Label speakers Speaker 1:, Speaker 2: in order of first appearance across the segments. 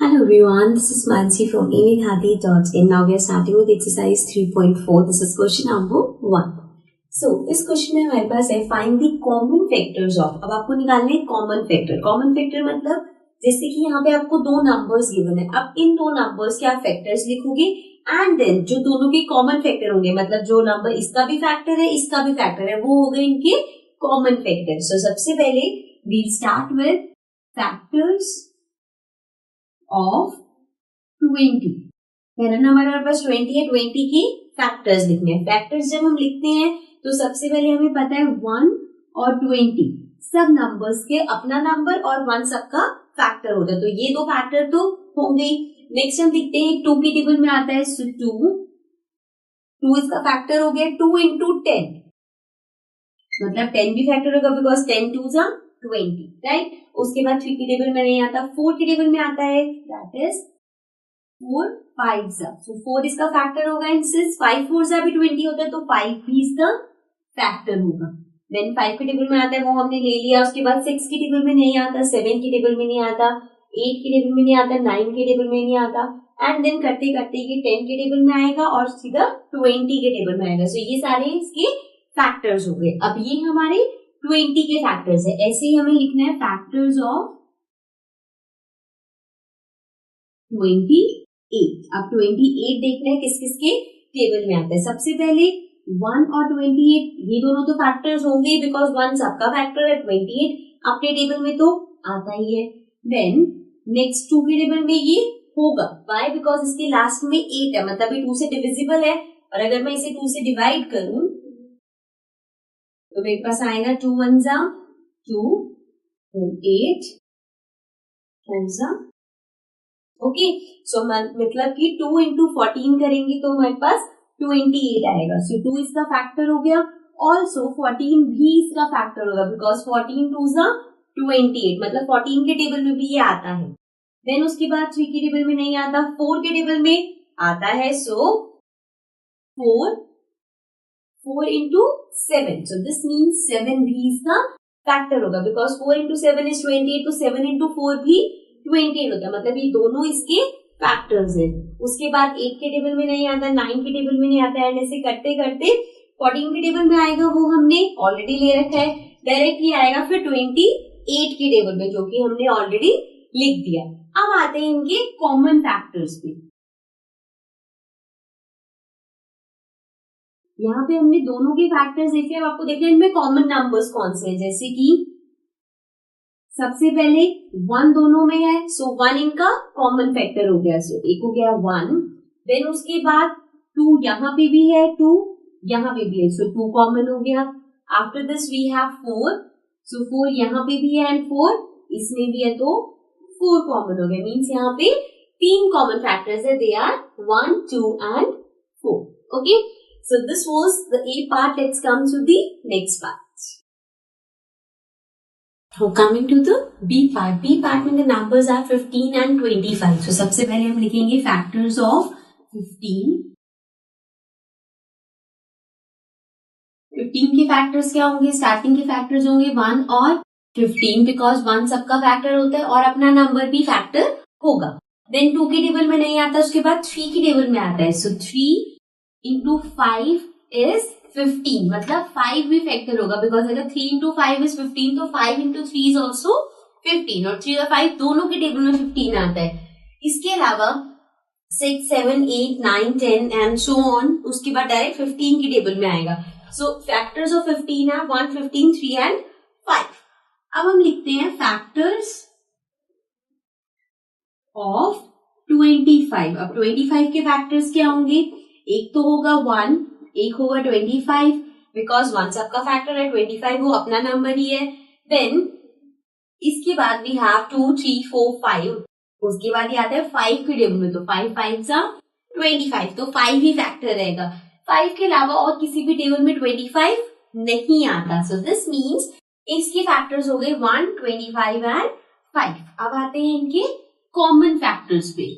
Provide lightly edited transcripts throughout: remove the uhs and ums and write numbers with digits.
Speaker 1: Hello everyone, this is Mansi from emekhati.in. Now we are starting with exercise 3.4. This is question number 1. So, इस question में हमारे पास है find the common factors of. अब आपको निकालने हैं कॉमन फैक्टर. कॉमन फैक्टर मतलब जैसे कि यहाँ पे आपको दो नंबर्स गिवन है. अब इन दो नंबर्स के आप फैक्टर्स लिखोगे एंड देन जो दोनों के कॉमन फैक्टर होंगे, मतलब जो नंबर इसका भी फैक्टर है इसका भी फैक्टर है, वो हो गए इनके कॉमन फैक्टर. सो सबसे पहले we'll start with factors of 20. पहला नंबर हमारे पास 20 है. 20 के फैक्टर्स लिखने हैं. फैक्टर्स जब हम लिखते हैं तो सबसे पहले हमें पता है 1 और 20 सब नंबर्स के अपना नंबर और 1 सबका फैक्टर होता है. तो ये दो फैक्टर तो होंगे. नेक्स्ट हम लिखते हैं 2 की टेबल में आता है. सो 2 इसका फैक्टर हो गया 2 into 10, मतलब 10 भी फैक्टर होगा बिकॉज 10 2s are 20, राइट. उसके बाद 3 की टेबल में नहीं आता, 4 की टेबल में आता है, दैट इज 4 5s are. सो 4 इसका फैक्टर होगा एंड सिंस 5 4s are भी 20 होता है तो 5 भी इसका फैक्टर होगा. देन 5 की टेबल में आता है, वो हमने ले लिया. उसके बाद 6 की टेबल में नहीं आता, 7 की टेबल में नहीं आता, 8 की टेबल में नहीं आता, 9 की टेबल में नहीं आता एंड देन करते करते ये 10 के टेबल में आएगा और सीधा 20 के टेबल में आएगा. सो ये सारे इसके फैक्टर्स हो गए. अब ये हमारे 20 के फैक्टर्स है. ऐसे ही हमें लिखना है फैक्टर्स ऑफ 28. अब 28 देखना है किस किस के टेबल में आता है. सबसे पहले 1 और 28 ये दोनों तो फैक्टर्स होंगे बिकॉज 1 सबका फैक्टर है. 28 अपने टेबल में तो आता ही है. देन नेक्स्ट 2 के टेबल में ये होगा. वाई? बिकॉज इसके लास्ट में 8 है, मतलब ये 2 से डिविजिबल है. और अगर मैं इसे 2 से डिवाइड करूं तो मेरे पास आएगा 2 1s are 2, then 8 10s are. Okay, सो मतलब कि 2 into 14 करेंगे तो हमारे पास 28 आएगा. सो 2 इसका फैक्टर हो गया. ऑल्सो 14 भी इसका फैक्टर होगा बिकॉज 14 2s are 28, मतलब 14 के टेबल में भी ये आता है. देन उसके बाद 3 के टेबल में नहीं आता, 4 के टेबल में आता है. सो 4 into 7. So this means 7 भी इसका फैक्टर होगा बिकॉज 4 into 7 is 28, तो 7 into 4 भी 28 होता है, मतलब ये दोनों इसके फैक्टर्स है. उसके बाद 8 के टेबल में नहीं आता, 9 के टेबल में नहीं आता एंड ऐसे करते करते 14 के टेबल में आएगा, वो हमने ऑलरेडी ले रखा है. डायरेक्टली आएगा फिर 28 के टेबल में जो कि हमने ऑलरेडी लिख दिया. अब आते हैं इनके कॉमन फैक्टर्स पे. यहाँ पे हमने दोनों के फैक्टर्स देखे. अब आपको देखना है इनमें कॉमन नंबर्स कौन से हैं. जैसे कि सबसे पहले 1 दोनों में है, सो 1 इनका कॉमन फैक्टर हो गया. सो एक हो गया 1. देन उसके बाद 2 यहाँ पे भी है, 2 यहाँ पे भी है, सो 2 कॉमन हो गया. आफ्टर दिस वी हैव 4, सो 4 यहाँ पे भी है एंड 4 इसमें भी है, तो 4 कॉमन हो गया. मीन्स यहाँ पे 3 कॉमन फैक्टर्स है. They are 1 2 and 4. Okay, so this was the A part. Let's come to the next part. So coming to the B part. B part में the numbers are 15 and 25. So सबसे पहले हम लिखेंगे factors of 15. 15 के factors क्या होंगे? Starting के factors होंगे 1 और 15 बिकॉज 1 सबका फैक्टर होता है और अपना नंबर भी फैक्टर होगा. देन 2 की टेबल में नहीं आता, उसके बाद 3 की टेबल में आता है. सो 3 into 5 is 15, मतलब 5 भी फैक्टर होगा बिकॉज अगर 3 into 5 is 15 तो 5 into 3 is also 15 और 3 और 5 दोनों के टेबल में 15 आता है. इसके अलावा 6 7 8 9 10 एंड सो ऑन, उसके बाद डायरेक्ट 15 की टेबल में आएगा. सो फैक्टर्स ऑफ 15 है 1 15 3 एंड 5. अब हम लिखते हैं फैक्टर्स ऑफ 25. अब 25 के फैक्टर्स क्या होंगे? एक तो होगा 1, एक होगा 25 बिकॉज 1 सबका फैक्टर है, 25 वो अपना नंबर ही है. देन इसके बाद वी हैव 2 3 4 5. उसके बाद ये आता है 5 के टेबल में, तो 5 5s are 25, तो 5 ही फैक्टर रहेगा. 5 के अलावा और किसी भी टेबल में 25 नहीं आता. सो दिस मीन्स इसके फैक्टर्स हो गए 1 25 एंड 5. अब आते हैं इनके कॉमन फैक्टर्स पे.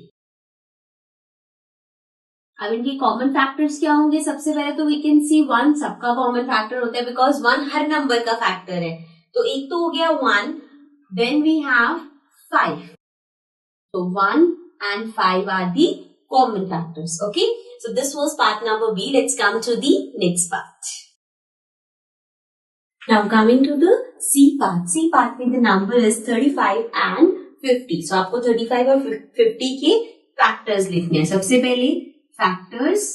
Speaker 1: अब इनके कॉमन फैक्टर्स क्या होंगे? सबसे पहले तो वी कैन सी 1 सबका कॉमन फैक्टर होता है बिकॉज 1 हर नंबर का फैक्टर है. तो एक तो हो गया 1. Then we have 5. So 1 and 5 are the common factors. Okay. So this was part number B. Let's come to the next part. Now coming to the C part. C part में the number is 35 and 50. So आपको 35 और 50 के factors लिखने हैं. सबसे पहले factors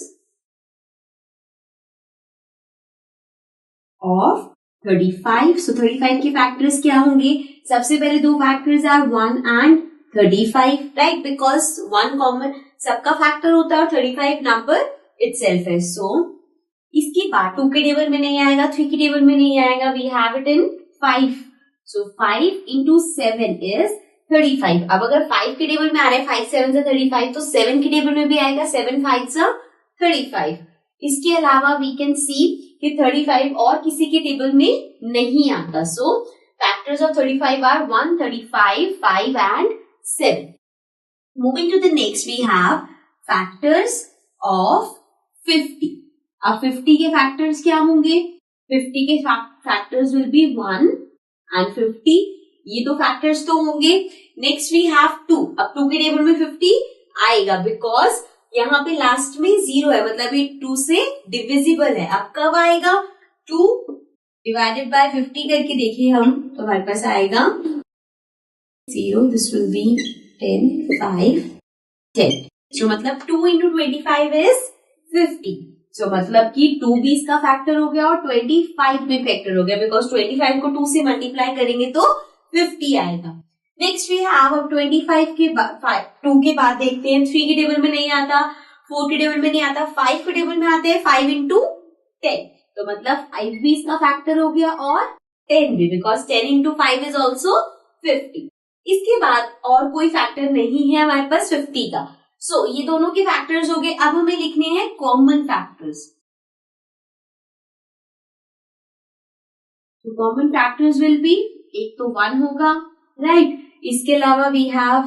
Speaker 1: of 35. So 35 के factors क्या होंगे? सबसे पहले दो factors are 1 and 35, right? Because one common सबका factor होता है और 35 number itself है. So इसके बाद 2 के टेबल में नहीं आएगा, 3 के टेबल में नहीं आएगा. We have it in 5. So 5 into 7 is 35. अब अगर 5 के टेबल में आ रहा है 5 7 से 35 तो 7 के टेबल में भी आएगा 7 5 से 35. इसके अलावा we can see कि 35 और किसी के टेबल में नहीं आता. So factors of 35 are 1, 35, 5 and 7. Moving to the next, we have factors of 50. अब 50 के factors क्या होंगे? 50 के factors will be 1 and 50. ये दो factors तो होंगे. Next we have 2. अब 2 के टेबल में 50 आएगा because यहाँ पे लास्ट में 0 है, मतलब ये 2 से डिविजिबल है. अब कब आएगा? 2 divided by 50 करके देखिए हम, तो हमारे पास आएगा 0. This will be 10, 5, 10. So मतलब 2 into 25 is 50. So मतलब कि 2 भी इसका फैक्टर हो गया और 25 भी फैक्टर हो गया बिकॉज 25 को 2 से मल्टीप्लाई करेंगे तो 50 आएगा. नेक्स्ट वी हैव अब 25 के बाद 2 के बाद देखते हैं. 3 के टेबल में नहीं आता, 4 के टेबल में नहीं आता, 5 के टेबल में आते हैं 5 into 10. तो मतलब 5 भी इसका फैक्टर हो गया और 10 भी बिकॉज 10 into 5 is also 50. इसके बाद और कोई फैक्टर नहीं है हमारे पास 50 का. सो ये दोनों के फैक्टर्स हो गए. अब हमें लिखने हैं कॉमन फैक्टर्स. तो कॉमन फैक्टर्स विल बी, एक तो 1 होगा, राइट. इसके अलावा वी हैव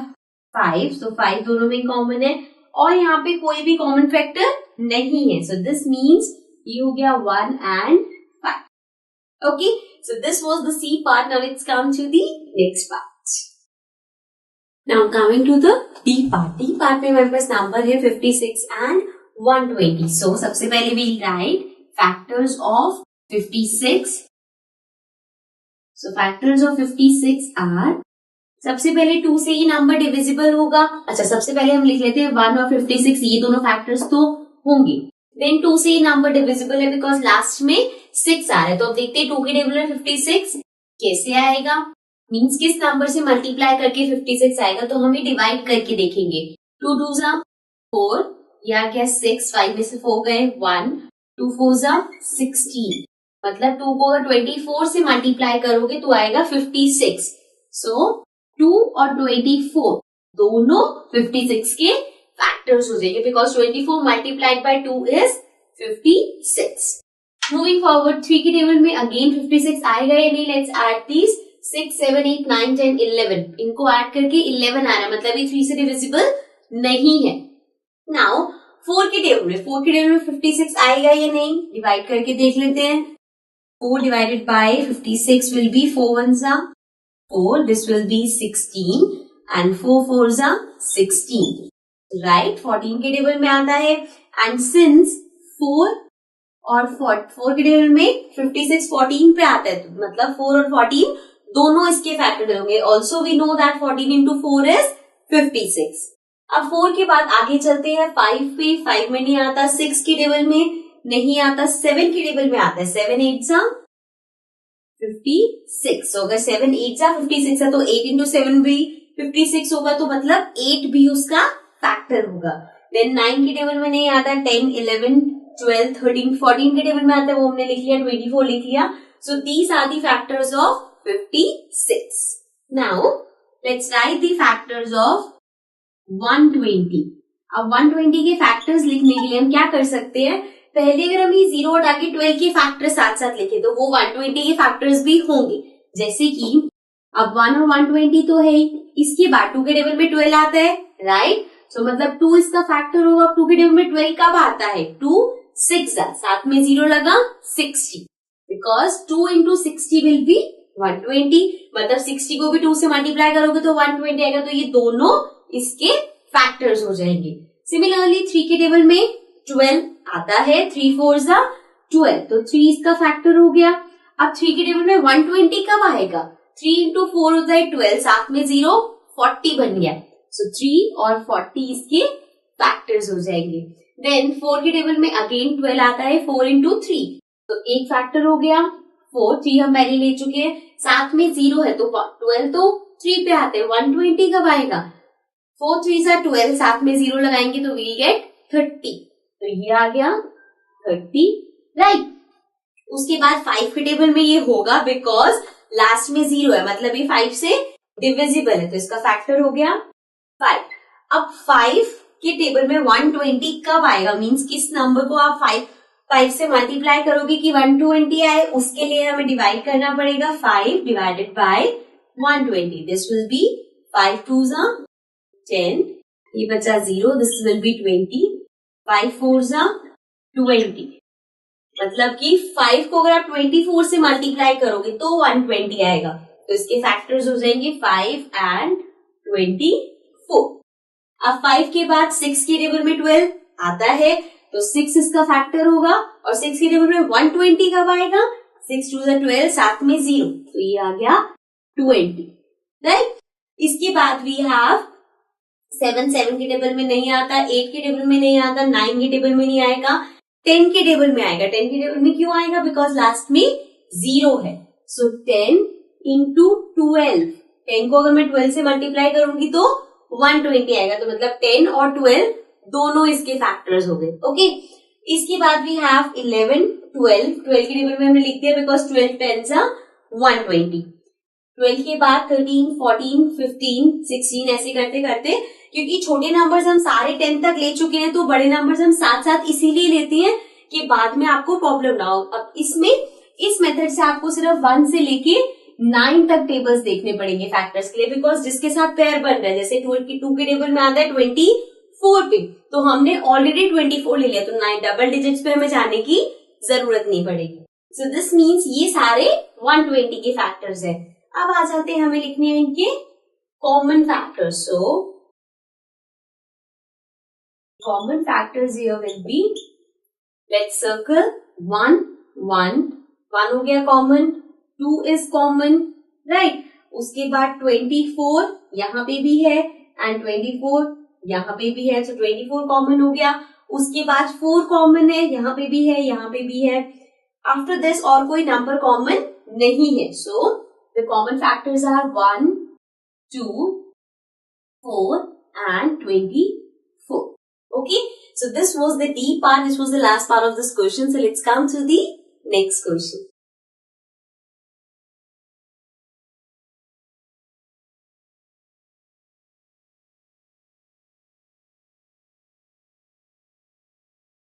Speaker 1: 5. सो 5 दोनों में कॉमन है और यहाँ पे कोई भी कॉमन फैक्टर नहीं है. सो दिस मीन्स ये हो गया 1 and 5. Okay. So this was the C part. Now let's come to the next part. Now coming to the D part. D part में हमारे पास नंबर है 56 and 120. So सबसे पहले we write factors of 56. So factors of 56 are, सबसे पहले 2 से ही number divisible होगा. अच्छा, सबसे पहले हम लिख लेते हैं 1 और 56. ये दोनों फैक्टर्स तो होंगे. देन 2 से ही नंबर डिविजिबल है बिकॉज लास्ट में 6 आ रहा है. तो अब देखते हैं 2 के टेबल में 56 कैसे आएगा. मीन्स किस नंबर से मल्टीप्लाई करके 56 आएगा. तो हम ये डिवाइड करके देखेंगे. 2 2 जा 4, या क्या 6, 5 में से 4 गए 1, 2 4 जा 16. मतलब 2 को अगर 24 से मल्टीप्लाई करोगे तो आएगा 56. सो 2 और 24 दोनों 56 के फैक्टर्स हो जाएंगे because 24 multiplied by 2 is 56. Moving forward 3 के टेबल में अगेन 56 आएगा या नहीं. Let's add this. 6 7 8 9 10 11 इनको ऐड करके 11 आ रहा है, मतलब ये 3 से डिविजिबल नहीं है. नाउ 4 के टेबल में 56 आएगा या नहीं, डिवाइड करके देख लेते हैं. 4 divided by 56 will be 4 ones are 4. This will be 16 and 4 fours are 16. Right? 14 के टेबल में आता है and since 4 और 4 के टेबल में 56 14 पे आता है, तो मतलब 4 और 14 दोनों इसके फैक्टर होंगे. Also we know that 14 into 4 is 56. अब 4 के बाद आगे चलते हैं 5 पे. 5 में नहीं आता, 6 के टेबल में नहीं आता, 7 के टेबल में आता है. 7 8 जा 56. तो अगर 7 8 जा 56 है तो 8 into 7 भी 56 होगा, तो मतलब 8 भी उसका फैक्टर होगा. देन 9 के टेबल में नहीं आता, 10 11 12 13 14 के टेबल में आता है, वो हमने लिख लिया. 24 लिख लिया. So these are the factors of 56. Now let's write the factors of 120. अब 120 के फैक्टर्स लिखने के लिए हम क्या कर सकते हैं, पहले अगर हम ये 0 हटा के 12 के फैक्टर्स साथ साथ लिखे तो वो 120 के फैक्टर्स भी होंगे. जैसे कि अब 1 और 120 तो है, इसके बाद 2 के टेबल में 12 आता है, राइट. सो मतलब 2 इसका फैक्टर होगा. 2 के टेबल में 12 कब आता है, 2 6 साथ में 0 लगा 60 बिकॉज 2 into 60 विल बी 120. मतलब 60 को भी 2 से मल्टीप्लाई करोगे तो 120 आएगा. तो ये दोनों इसके फैक्टर्स हो जाएंगे। सिमिलरली 3 के टेबल में 12 आता है, 3 4 जा 12, तो 3 इसका फैक्टर हो गया। अब 3 के टेबल में 120 कब आएगा? 3 इंटू 4 होता है 12, साथ में 0 40 बन गया। सो 3 और 40 इसके फैक्टर्स हो जाएंगे। देन 4 के टेबल में अगेन 12 आता है, 4 इंटू 3, तो एक फैक्टर हो गया 4, 3 हम पहले ले चुके हैं, साथ में 0 है तो 12 तो 3 पे आते हैं, 120 कब आएगा? 4 3 जा 12, साथ में 0 लगाएंगे तो वील गेट 30, तो ये आ गया 30, राइट। उसके बाद 5 के टेबल में ये होगा बिकॉज लास्ट में 0 है, मतलब ये 5 से डिविजिबल है, तो इसका फैक्टर हो गया 5। अब 5 के टेबल में 120 कब आएगा? मींस किस नंबर को आप 5 से मल्टीप्लाई करोगे कि 120 आए, उसके लिए हमें डिवाइड करना पड़ेगा 5 divided by 120। This will be 5 2 जा 10, ये बचा 0, दिस विल बी 20, 5 4 जा 20, मतलब कि 5 को अगर आप 24 से मल्टीप्लाई करोगे तो 120 आएगा, तो इसके फैक्टर्स हो जाएंगे 5 एंड 24। अब 5 के बाद 6 के टेबल में 12 आता है, तो 6 इसका फैक्टर होगा, और 6 के टेबल में 120 कब आएगा? 6 2 12, साथ में 0, तो ये आ गया 20, राइट। इसके बाद वी हैव 7 के टेबल में नहीं आता, 8 के टेबल में नहीं आता, 9 के टेबल में नहीं आएगा, 10 के टेबल में आएगा। 10 के टेबल में क्यों आएगा? बिकॉज लास्ट में 0 है, सो 10 इंटू 12, 10 को अगर मैं 12 से मल्टीप्लाई करूंगी तो 120 आएगा, तो मतलब 10 और 12 दोनों इसके फैक्टर्स हो गए, ओके। इसके बाद वी हैव 11 12, 12 के टेबल में हमने लिख दिया बिकॉज 12 10 जा 120। 12 के बाद 13 14 15 16 ऐसे करते करते, क्योंकि छोटे नंबर्स हम सारे 10 तक ले चुके हैं, तो बड़े नंबर्स हम साथ साथ इसीलिए लेते हैं कि बाद में आपको प्रॉब्लम ना हो। अब इसमें इस मेथड से आपको सिर्फ 1 से लेके 9 तक टेबल्स देखने पड़ेंगे फैक्टर्स के लिए, बिकॉज जिसके साथ पेयर बन रहा है, जैसे 2 के टेबल में आता है 24 पे, तो हमने ऑलरेडी 24 ले लिया, तो 9 डबल डिजिट्स पे हमें जाने की जरूरत नहीं पड़ेगी। सो दिस मीन्स ये सारे 120 के फैक्टर्स है। अब आ जाते हैं हमें लिखने हैं इनके common factors. So common factors here will be, let's circle 1 1 1 हो गया कॉमन, 2 इज कॉमन, राइट। उसके बाद 24 यहाँ पे भी है एंड 24 यहाँ पे भी है, तो 24 कॉमन हो गया। उसके बाद 4 कॉमन है, यहाँ पे भी है, यहाँ पे भी है। आफ्टर दिस और कोई नंबर कॉमन नहीं है, so the common factors are 1 2 4 and 24. Okay, so this was the D part, this was the last part of this question. So let's come to the next question.